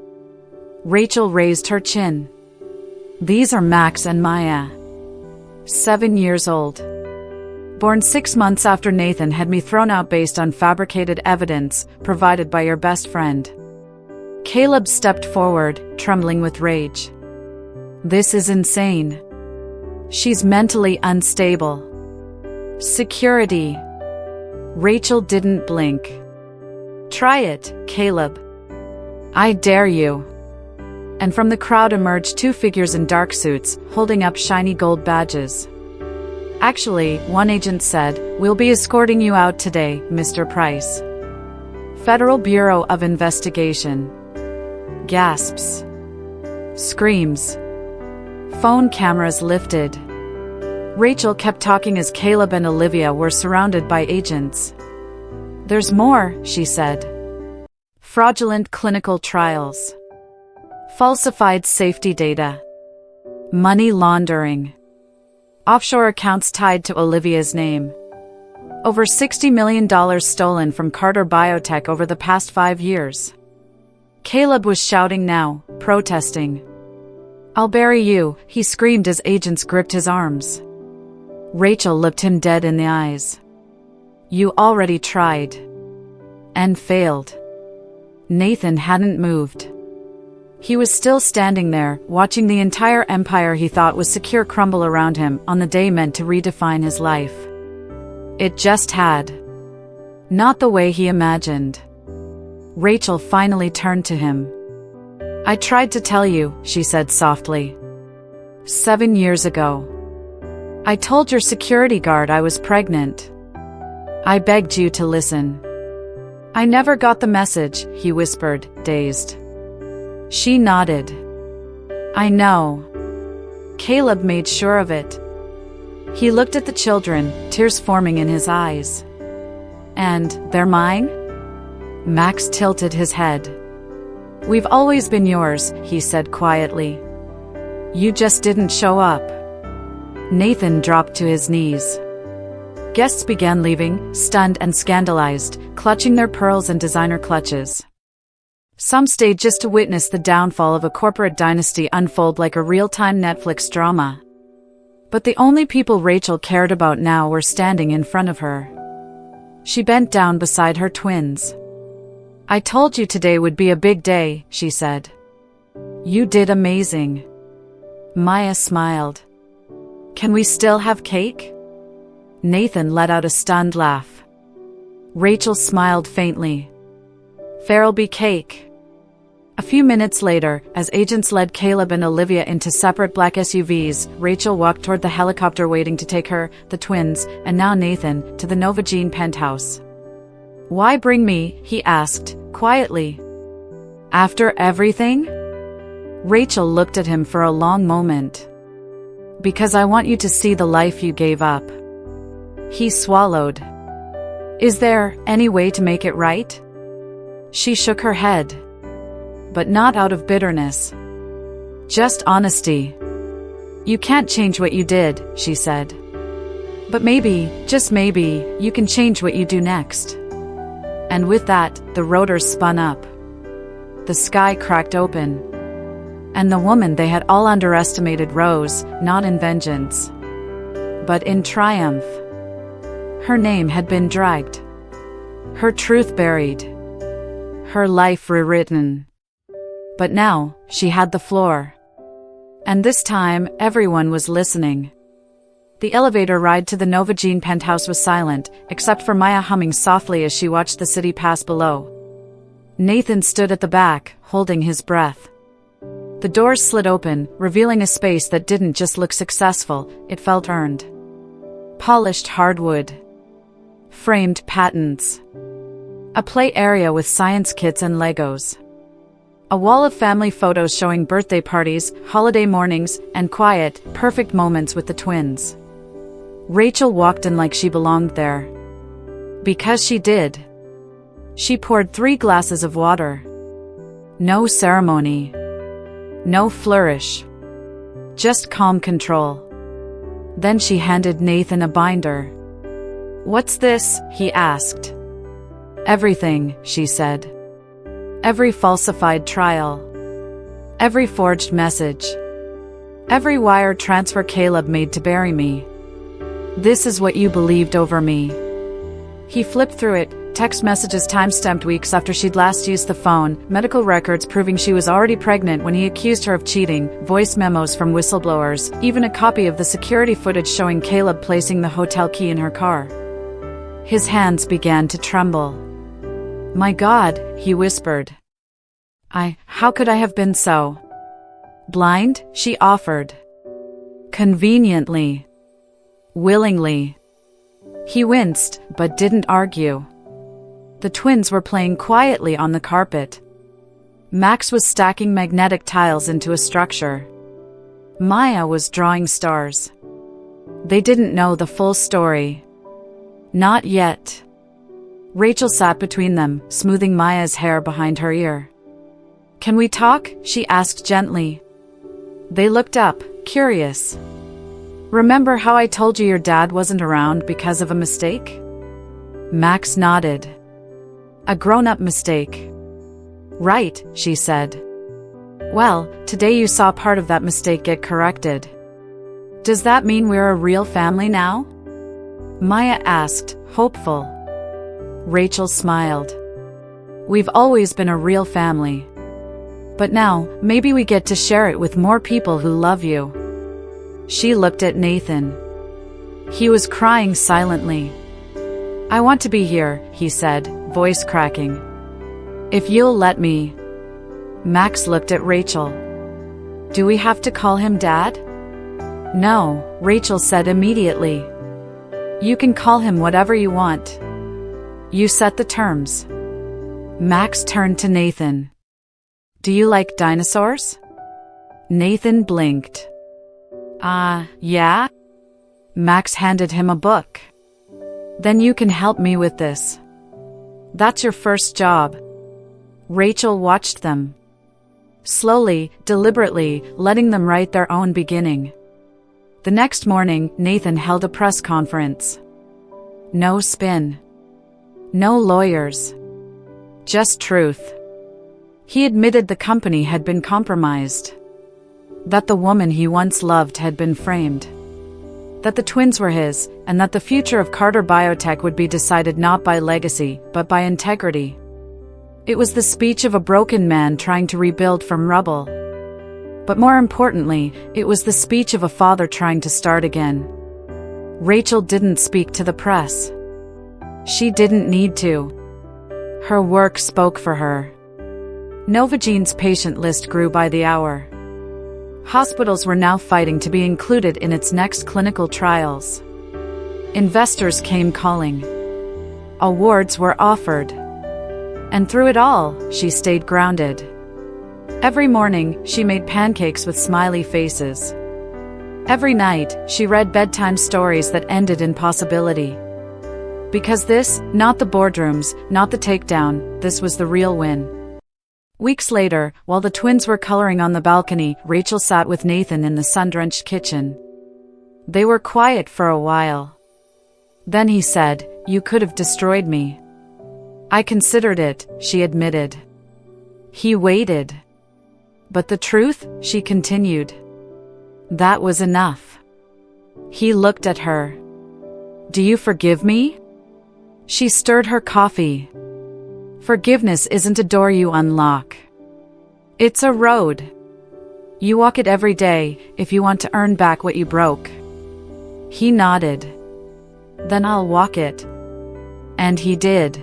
Rachel raised her chin. "These are Max and Maya. 7 years old. Born 6 months after Nathan had me thrown out based on fabricated evidence provided by your best friend." Caleb stepped forward, trembling with rage. "This is insane. She's mentally unstable." Security. Rachel didn't blink. "Try it, Caleb. I dare you." And from the crowd emerged 2 figures in dark suits, holding up shiny gold badges. "Actually," one agent said, "we'll be escorting you out today, Mr. Price. Federal Bureau of Investigation." Gasps. Screams. Phone cameras lifted. Rachel kept talking as Caleb and Olivia were surrounded by agents. "There's more," she said. "Fraudulent clinical trials. Falsified safety data. Money laundering. Offshore accounts tied to Olivia's name. Over $60 million stolen from Carter Biotech over the past 5 years." Caleb was shouting now, protesting. "I'll bury you," he screamed as agents gripped his arms. Rachel looked him dead in the eyes. "You already tried. And failed." Nathan hadn't moved. He was still standing there, watching the entire empire he thought was secure crumble around him on the day meant to redefine his life. It just had. Not the way he imagined. Rachel finally turned to him. "I tried to tell you," she said softly. 7 years ago. I told your security guard I was pregnant. I begged you to listen." "I never got the message," he whispered, dazed. She nodded. "I know." Caleb made sure of it. He looked at the children, tears forming in his eyes. "And they're mine?" Max tilted his head. "We've always been yours," he said quietly. "You just didn't show up." Nathan dropped to his knees. Guests began leaving, stunned and scandalized, clutching their pearls and designer clutches. Some stayed just to witness the downfall of a corporate dynasty unfold like a real-time Netflix drama. But the only people Rachel cared about now were standing in front of her. She bent down beside her twins. "I told you today would be a big day," she said. "You did amazing." Maya smiled. "Can we still have cake?" Nathan let out a stunned laugh. Rachel smiled faintly. "There'll be cake." A few minutes later, as agents led Caleb and Olivia into separate black SUVs, Rachel walked toward the helicopter waiting to take her, the twins, and now Nathan, to the Novagene penthouse. "Why bring me?" he asked, quietly. "After everything?" Rachel looked at him for a long moment. "Because I want you to see the life you gave up." He swallowed. "Is there any way to make it right?" She shook her head. But not out of bitterness. Just honesty. "You can't change what you did," she said. "But maybe, just maybe, you can change what you do next." And with that, the rotors spun up. The sky cracked open. And the woman they had all underestimated rose, not in vengeance, but in triumph. Her name had been dragged. Her truth buried. Her life rewritten. But now, she had the floor. And this time, everyone was listening. The elevator ride to the Novagene penthouse was silent, except for Maya humming softly as she watched the city pass below. Nathan stood at the back, holding his breath. The doors slid open, revealing a space that didn't just look successful, it felt earned. Polished hardwood. Framed patents. A play area with science kits and Legos. A wall of family photos showing birthday parties, holiday mornings, and quiet, perfect moments with the twins. Rachel walked in like she belonged there. Because she did. She poured 3 glasses of water. No ceremony. No flourish. Just calm control. Then she handed Nathan a binder. "What's this?" he asked. "Everything," she said. "Every falsified trial. Every forged message. Every wire transfer Caleb made to bury me. This is what you believed over me." He flipped through it, text messages time-stamped weeks after she'd last used the phone, medical records proving she was already pregnant when he accused her of cheating, voice memos from whistleblowers, even a copy of the security footage showing Caleb placing the hotel key in her car. His hands began to tremble. "My God," he whispered. How could I have been so blind?" she offered. "Conveniently. Willingly." He winced, but didn't argue. The twins were playing quietly on the carpet. Max was stacking magnetic tiles into a structure. Maya was drawing stars. They didn't know the full story. Not yet. Rachel sat between them, smoothing Maya's hair behind her ear. "Can we talk?" she asked gently. They looked up, curious. "Remember how I told you your dad wasn't around because of a mistake?" Max nodded. "A grown-up mistake." "Right," she said. "Well, today you saw part of that mistake get corrected. Does that mean we're a real family now?" Maya asked, hopeful. Rachel smiled. "We've always been a real family. But now, maybe we get to share it with more people who love you." She looked at Nathan. He was crying silently. "I want to be here," he said, voice cracking. "If you'll let me." Max looked at Rachel. "Do we have to call him Dad?" "No," Rachel said immediately. "You can call him whatever you want. You set the terms." Max turned to Nathan. "Do you like dinosaurs?" Nathan blinked. Yeah?" Max handed him a book. "Then you can help me with this. That's your first job." Rachel watched them. Slowly, deliberately, letting them write their own beginning. The next morning, Nathan held a press conference. No spin. No lawyers. Just truth. He admitted the company had been compromised. That the woman he once loved had been framed. That the twins were his, and that the future of Carter Biotech would be decided not by legacy, but by integrity. It was the speech of a broken man trying to rebuild from rubble. But more importantly, it was the speech of a father trying to start again. Rachel didn't speak to the press. She didn't need to. Her work spoke for her. Novagene's patient list grew by the hour. Hospitals were now fighting to be included in its next clinical trials. Investors came calling. Awards were offered. And through it all, she stayed grounded. Every morning, she made pancakes with smiley faces. Every night, she read bedtime stories that ended in possibility. Because this, not the boardrooms, not the takedown, this was the real win. Weeks later, while the twins were coloring on the balcony, Rachel sat with Nathan in the sun-drenched kitchen. They were quiet for a while. Then he said, "You could have destroyed me." "I considered it," she admitted. He waited. "But the truth," she continued. "That was enough." He looked at her. "Do you forgive me?" She stirred her coffee. "Forgiveness isn't a door you unlock. It's a road. You walk it every day, if you want to earn back what you broke." He nodded. "Then I'll walk it." And he did.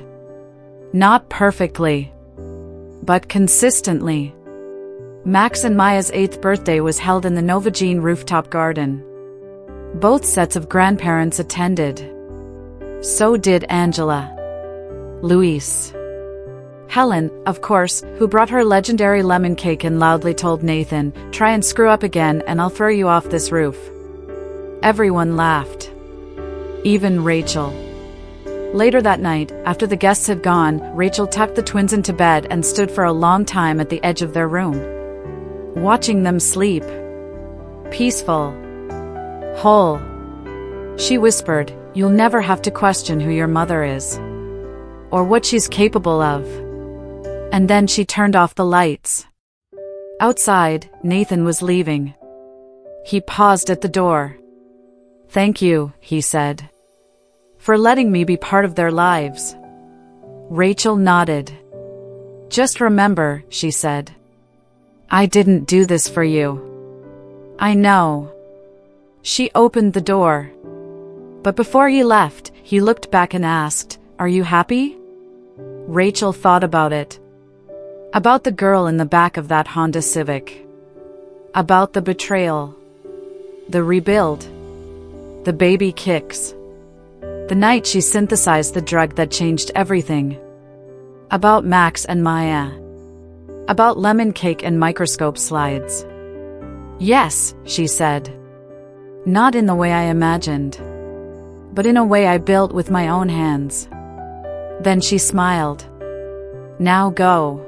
Not perfectly, but consistently. Max and Maya's 8th birthday was held in the Novagene rooftop garden. Both sets of grandparents attended. So did Angela. Luis. Helen, of course, who brought her legendary lemon cake and loudly told Nathan, "Try and screw up again and I'll throw you off this roof." Everyone laughed. Even Rachel. Later that night, after the guests had gone, Rachel tucked the twins into bed and stood for a long time at the edge of their room. Watching them sleep. Peaceful. Whole. She whispered, "You'll never have to question who your mother is. Or what she's capable of." And then she turned off the lights. Outside, Nathan was leaving. He paused at the door. "Thank you," he said. "For letting me be part of their lives." Rachel nodded. "Just remember," she said. "I didn't do this for you." "I know." She opened the door. But before he left, he looked back and asked, "Are you happy?" Rachel thought about it. About the girl in the back of that Honda Civic. About the betrayal. The rebuild. The baby kicks. The night she synthesized the drug that changed everything. About Max and Maya. About lemon cake and microscope slides. Yes, she said. Not in the way I imagined, but in a way I built with my own hands. Then she smiled. Now go.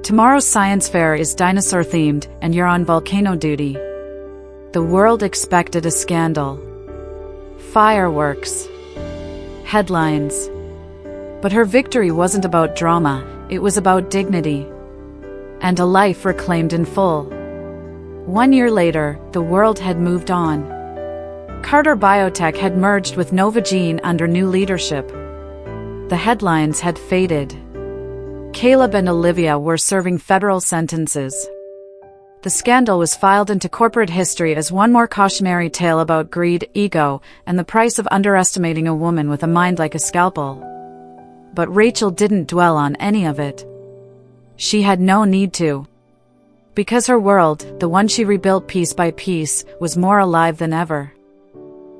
Tomorrow's science fair is dinosaur-themed, and you're on volcano duty. The world expected a scandal. Fireworks. Headlines. But her victory wasn't about drama, it was about dignity. And a life reclaimed in full. 1 year later, the world had moved on. Carter Biotech had merged with Novogene under new leadership. The headlines had faded. Caleb and Olivia were serving federal sentences. The scandal was filed into corporate history as one more cautionary tale about greed, ego, and the price of underestimating a woman with a mind like a scalpel. But Rachel didn't dwell on any of it. She had no need to. Because her world, the one she rebuilt piece by piece, was more alive than ever.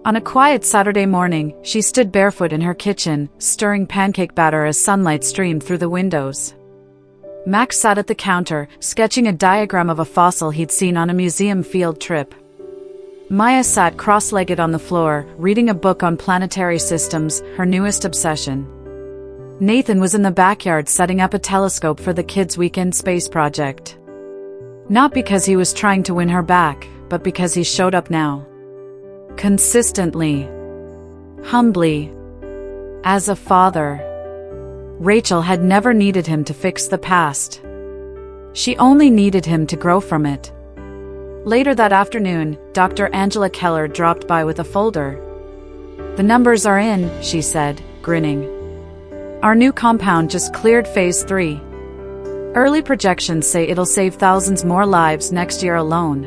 On a quiet Saturday morning, she stood barefoot in her kitchen, stirring pancake batter as sunlight streamed through the windows. Max sat at the counter, sketching a diagram of a fossil he'd seen on a museum field trip. Maya sat cross-legged on the floor, reading a book on planetary systems, her newest obsession. Nathan was in the backyard setting up a telescope for the kids' weekend space project. Not because he was trying to win her back, but because he showed up now. Consistently. Humbly. As a father. Rachel had never needed him to fix the past. She only needed him to grow from it. Later that afternoon, Dr. Angela Keller dropped by with a folder. "The numbers are in," she said, grinning. "Our new compound just cleared phase 3. Early projections say it'll save thousands more lives next year alone."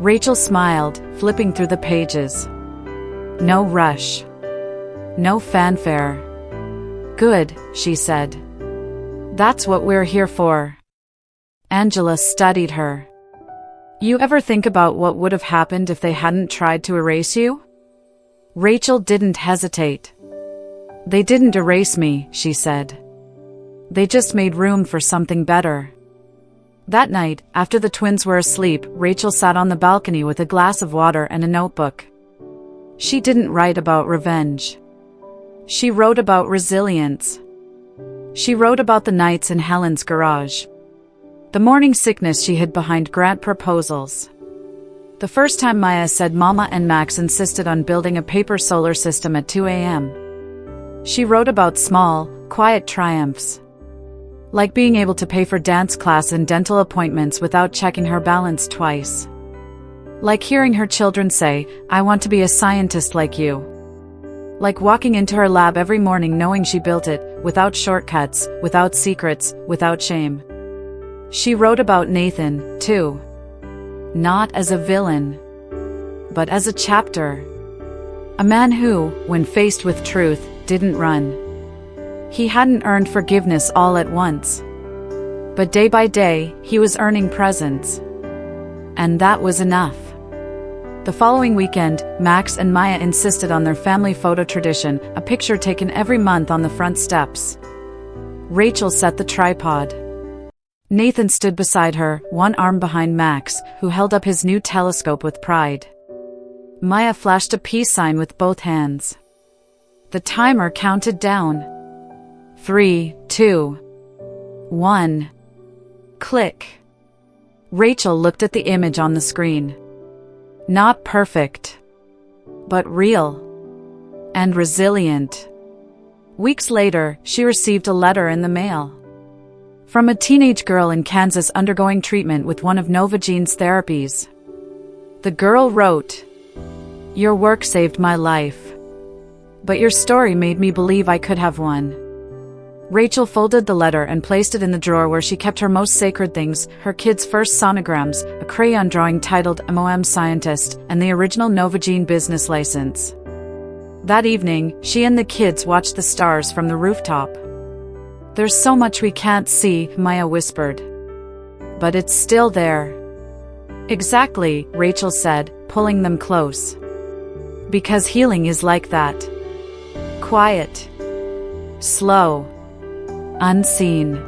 Rachel smiled, flipping through the pages. No rush. No fanfare. "Good," she said. "That's what we're here for." Angela studied her. "You ever think about what would have happened if they hadn't tried to erase you?" Rachel didn't hesitate. "They didn't erase me," she said. "They just made room for something better." That night, after the twins were asleep, Rachel sat on the balcony with a glass of water and a notebook. She didn't write about revenge. She wrote about resilience. She wrote about the nights in Helen's garage. The morning sickness she hid behind grant proposals. The first time Maya said Mama and Max insisted on building a paper solar system at 2 a.m. She wrote about small, quiet triumphs. Like being able to pay for dance class and dental appointments without checking her balance twice. Like hearing her children say, "I want to be a scientist like you." Like walking into her lab every morning knowing she built it, without shortcuts, without secrets, without shame. She wrote about Nathan, too. Not as a villain, but as a chapter. A man who, when faced with truth, didn't run. He hadn't earned forgiveness all at once. But day by day, he was earning presents. And that was enough. The following weekend, Max and Maya insisted on their family photo tradition, a picture taken every month on the front steps. Rachel set the tripod. Nathan stood beside her, one arm behind Max, who held up his new telescope with pride. Maya flashed a peace sign with both hands. The timer counted down. 3, 2, 1. Click. Rachel looked at the image on the screen. Not perfect, but real. And resilient. Weeks later, she received a letter in the mail. From a teenage girl in Kansas undergoing treatment with one of Novogene's therapies. The girl wrote, "Your work saved my life. But your story made me believe I could have one." Rachel folded the letter and placed it in the drawer where she kept her most sacred things, her kids' first sonograms, a crayon drawing titled MOM Scientist, and the original Novogene business license. That evening, she and the kids watched the stars from the rooftop. "There's so much we can't see," Maya whispered. "But it's still there." "Exactly," Rachel said, pulling them close. "Because healing is like that. Quiet. Slow. Unseen.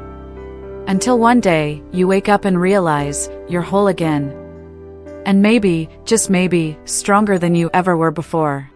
Until one day, you wake up and realize you're whole again. And maybe, just maybe, stronger than you ever were before.